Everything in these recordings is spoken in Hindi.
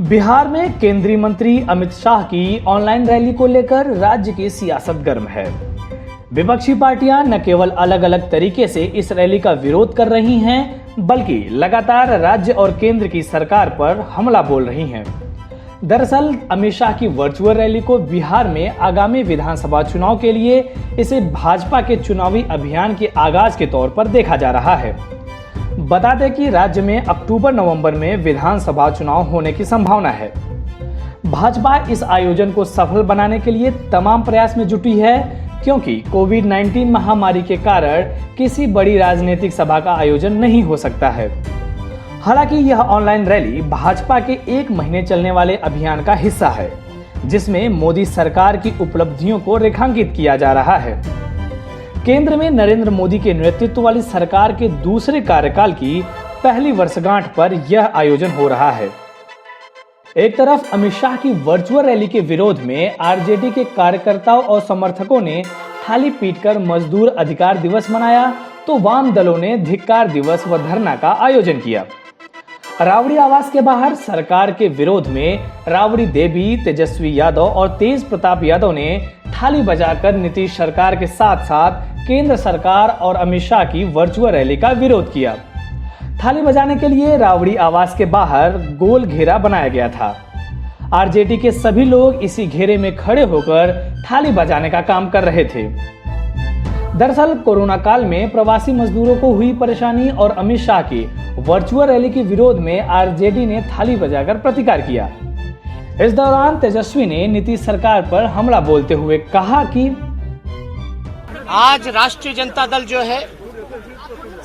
बिहार में केंद्रीय मंत्री अमित शाह की ऑनलाइन रैली को लेकर राज्य की सियासत गर्म है। विपक्षी पार्टियां न केवल अलग अलग तरीके से इस रैली का विरोध कर रही हैं, बल्कि लगातार राज्य और केंद्र की सरकार पर हमला बोल रही हैं। दरअसल अमित शाह की वर्चुअल रैली को बिहार में आगामी विधानसभा चुनाव के लिए इसे भाजपा के चुनावी अभियान के आगाज के तौर पर देखा जा रहा है। बता दें कि राज्य में अक्टूबर-नवंबर में विधानसभा चुनाव होने की संभावना है। भाजपा इस आयोजन को सफल बनाने के लिए तमाम प्रयास में जुटी है, क्योंकि कोविड-19 महामारी के कारण किसी बड़ी राजनीतिक सभा का आयोजन नहीं हो सकता है। हालांकि यह ऑनलाइन रैली भाजपा के 1 महीने चलने वाले अभियान का हिस्सा है, जिसमें मोदी सरकार की उपलब्धियों को रेखांकित किया जा रहा है। केंद्र में नरेंद्र मोदी के नेतृत्व वाली सरकार के दूसरे कार्यकाल की पहली वर्षगांठ पर यह आयोजन हो रहा है। एक तरफ अमित शाह की वर्चुअल रैली के विरोध में आरजेडी के कार्यकर्ताओं और समर्थकों ने थाली पीटकर मजदूर अधिकार दिवस मनाया, तो वाम दलों ने धिक्कार दिवस व धरना का आयोजन किया। राबड़ी आवास के बाहर सरकार के विरोध में राबड़ी देवी, तेजस्वी यादव और तेज प्रताप यादव ने थाली बजाकर नीतीश सरकार के साथ साथ केंद्र सरकार और अमित शाह की वर्चुअल रैली का विरोध किया। थाली बजाने के लिए राबड़ी आवास के बाहर गोल घेरा बनाया गया था। आरजेडी के सभी लोग इसी घेरे में खड़े होकर थाली बजाने का काम कर रहे थे। दरअसल कोरोना काल में प्रवासी मजदूरों को हुई परेशानी और अमित शाह की वर्चुअल रैली के विरोध में आरजेडी ने थाली बजाकर प्रतिकार किया। इस दौरान तेजस्वी ने नीतीश सरकार पर हमला बोलते हुए कहा कि आज राष्ट्रीय जनता दल जो है,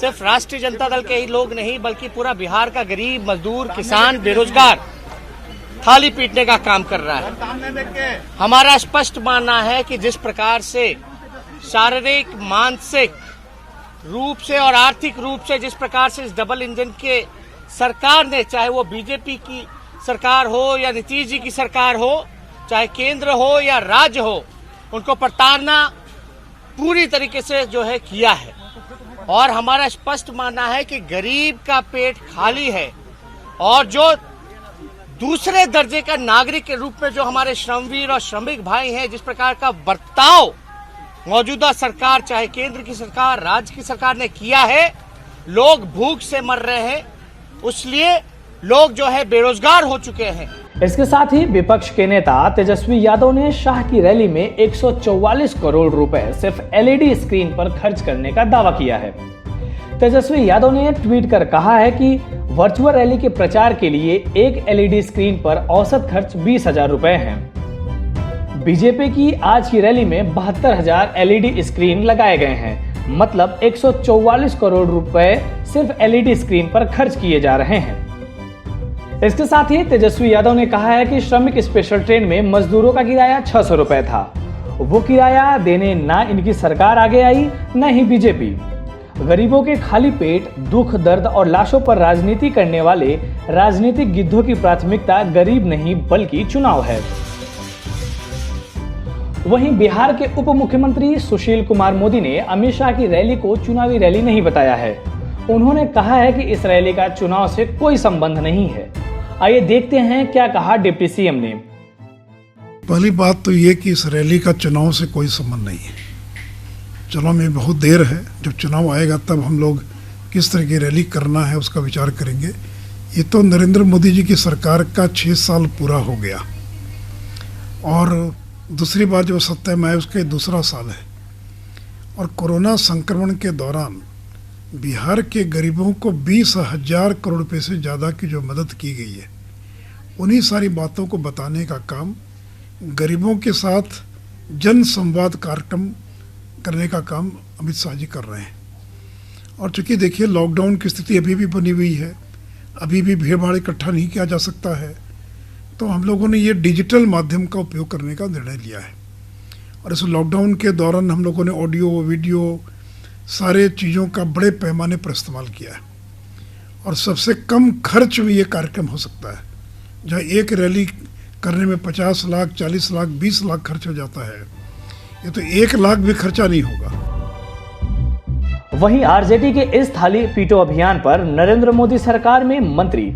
सिर्फ राष्ट्रीय जनता दल के ही लोग नहीं बल्कि पूरा बिहार का गरीब, मजदूर, किसान, बेरोजगार थाली पीटने का काम कर रहा है। हमारा स्पष्ट मानना है कि जिस प्रकार से शारीरिक, मानसिक रूप से और आर्थिक रूप से जिस प्रकार से इस डबल इंजन के सरकार ने, चाहे वो बीजेपी की सरकार हो या नीतीश जी की सरकार हो, चाहे केंद्र हो या राज्य हो, उनको प्रताड़ना पूरी तरीके से जो है किया है। और हमारा स्पष्ट मानना है कि गरीब का पेट खाली है और जो दूसरे दर्जे का नागरिक के रूप में जो हमारे श्रमवीर और श्रमिक भाई हैं, जिस प्रकार का बर्ताव मौजूदा सरकार, चाहे केंद्र की सरकार, राज्य की सरकार ने किया है, लोग भूख से मर रहे हैं, इसलिए लोग जो है बेरोजगार हो चुके हैं। इसके साथ ही विपक्ष के नेता तेजस्वी यादव ने शाह की रैली में 144 करोड़ रुपए सिर्फ एलईडी स्क्रीन पर खर्च करने का दावा किया है। तेजस्वी यादव ने ट्वीट कर कहा है कि वर्चुअल रैली के प्रचार के लिए एक एलईडी स्क्रीन पर औसत खर्च 20,000 रुपए है। बीजेपी की आज की रैली में 72,000 एलईडी स्क्रीन लगाए गए हैं, मतलब 144 करोड़ रुपए सिर्फ एलईडी स्क्रीन पर खर्च किए जा रहे हैं। इसके साथ ही तेजस्वी यादव ने कहा है कि श्रमिक स्पेशल ट्रेन में मजदूरों का किराया 600 रुपए था। वो किराया देने ना इनकी सरकार आगे आई, न ही बीजेपी। गरीबों के खाली पेट, दुख, दर्द और लाशों पर राजनीति करने वाले राजनीतिक गिद्धों की प्राथमिकता गरीब नहीं बल्कि चुनाव है। वहीं बिहार के उप मुख्यमंत्री सुशील कुमार मोदी ने अमित शाह की रैली को चुनावी रैली नहीं बताया है। उन्होंने कहा है कि इस रैली का चुनाव से कोई संबंध नहीं है। आइए देखते हैं क्या कहा डिप्टी सीएम ने। पहली बात तो ये कि इस रैली का चुनाव से कोई संबंध नहीं है। चुनाव में बहुत देर है, जब चुनाव आएगा तब हम लोग किस तरह की रैली करना है उसका विचार करेंगे। ये तो नरेंद्र मोदी जी की सरकार का 6 साल पूरा हो गया और दूसरी बार जो सत्ता में आए उसके दूसरा साल है। और कोरोना संक्रमण के दौरान बिहार के गरीबों को 20,000 करोड़ रुपये से ज़्यादा की जो मदद की गई है, उन्हीं सारी बातों को बताने का काम, गरीबों के साथ जन संवाद कार्यक्रम करने का काम अमित शाह जी कर रहे हैं। और चूँकि देखिए लॉकडाउन की स्थिति अभी भी बनी हुई है, अभी भी भीड़ भाड़ इकट्ठा नहीं किया जा सकता है, तो हम लोगों ने ये डिजिटल माध्यम का उपयोग करने का निर्णय लिया है। और इस लॉकडाउन के दौरान हम लोगों ने ऑडियो, वीडियो, सारे चीज़ों का बड़े पैमाने पर इस्तेमाल किया है। और सबसे कम खर्च में ये कार्यक्रम हो सकता है। जहाँ एक रैली करने में 50 लाख, 40 लाख, 20 लाख खर्च हो जाता है, ये तो 1 लाख भी खर्चा नहीं होगा। वहीं आरजेडी के इस थाली पीटो अभियान पर नरेंद्र मोदी सरकार में मंत्री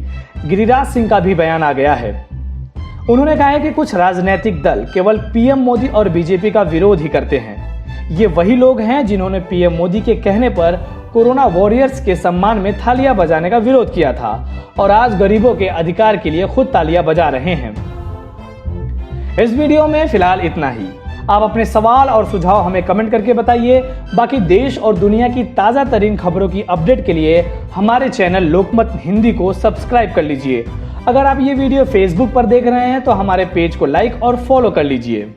गिरिराज सिंह का भी बयान आ गया है। उन्होंने कहा है कि कुछ राजनीतिक दल केवल पीएम मोदी और बीजेपी का विरोध ही करते हैं। ये वही लोग हैं जिन्होंने पीएम मोदी के कहने पर कोरोना वॉरियर्स के सम्मान में तालियां बजाने का विरोध किया था और आज गरीबों के अधिकार के लिए खुद तालियां बजा रहे हैं। इस वीडियो में फिलहाल इतना ही। आप अपने सवाल और सुझाव हमें कमेंट करके बताइए। बाकी देश और दुनिया की ताज़ा तरीन खबरों की अपडेट के लिए हमारे चैनल लोकमत हिंदी को सब्सक्राइब कर लीजिए। अगर आप ये वीडियो फेसबुक पर देख रहे हैं तो हमारे पेज को लाइक और फॉलो कर लीजिए।